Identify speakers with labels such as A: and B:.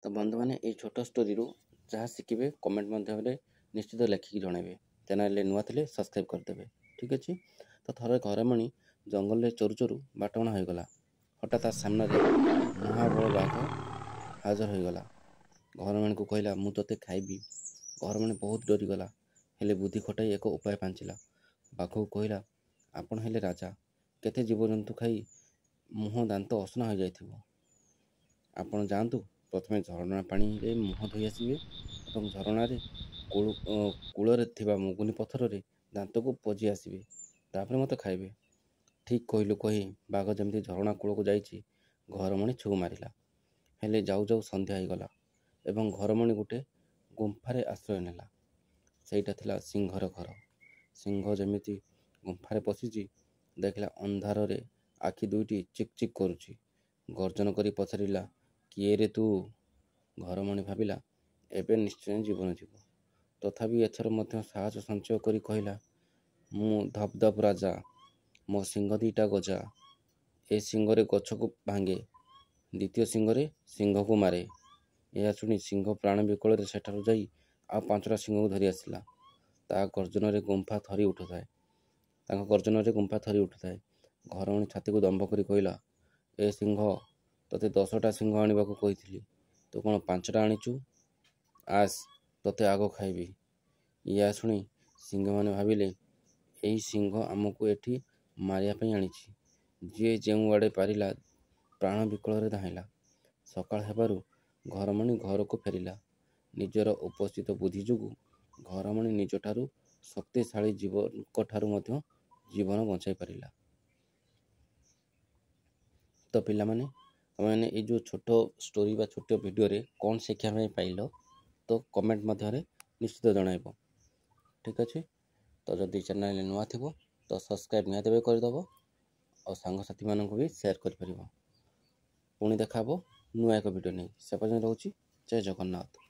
A: तो बंधु मैंने ये छोट स्टोरी जहाँ शिखे कमेंट मध्य निश्चित लिखिकी जनइबे। चैनल नुआ थे सब्सक्राइब करदे। ठीक अच्छे। तो थोड़े घरमणी जंगल में चोरु चोरु बाटबणा होगला। हठात सामने महाबल बाघ हाजर होगला। घरमणी को कहला मु ते खाइबी। घरमणी बहुत डरीगला हेले बुद्धि खटाई एक उपाय पांचिला। बाघ को कहला आपण हेले राजा केते जीवजंतु खाई मुह दांत असना हो जाइथिबो। आपण जातु प्रथमे झरणा पानी रे मुह धोई आसबे और झरणा कूल थिबा मुगुनी पत्थर रे दांत को पजी आसबे तापर मत खाइबे। ठीक कहलु कही बाघ जमती झरणा कूल को जाइछि। घरमणी छु मारिला हेले जाऊ जाऊ संध्या होगला एवं घरमणी गोटे गुंफारे आश्रय नेला। सेटा थिला सिंहर घर। सिंह जमिति गुंफारे पशिछि देखला अंधार रे आखि दुईटी चिक चिक करुछि। गर्जन करी पचारिला किए रे तू। घरमणी भाविला एबे निश्चय जीवन जीव। तथापि एथर मध्य साहस संचय करी कहला मु धप धप राजा मो सिंह दीटा गजा। ए सिंगरे गछ को भांगे द्वितीय सिंगरे सिंह को मारे। यह शुणी सिंह प्राण विकल सेठारु जाई आ 5टा सिंह को धरी आसिला। ता गर्जन रे गुंफा थरी उठुଥାଏ। घरमणी छाती को दंभ करी कहला ए सिंह तते 10टा सिंह आनिबाकू कहिथिली तू कौन 5टा आनिचु। आस तते आग खाइबी। या शुणी सिंह माने भाविले एई सिंह आमको एठी मारिया पई आनिछि। जे जेउ आड़े पारिला प्राण विकल धाइला। सकाळ हेबारु घरमणी घर को फेरिला। निजर उपस्थित बुद्धि जोगु घरमणी निजठारु शक्तिशाली जीवक ठारु मध्य जीवन बंचाई पारिला। तो पिला माने मैंने ये जो छोट स्टोरी बा छोट वीडियो रे कौन शिक्षा में पाइल तो कमेंट मध्य निश्चित जनइब। ठीक अच्छे। तो जदि चैनल नुआ थी तो सब्सक्राइब निहाती करदेव और सांगसाथी मानक भी शेयर कर। पुणी देखा नुआ एक वीडियो नहीं से पर्यटन रोची। जय जगन्नाथ।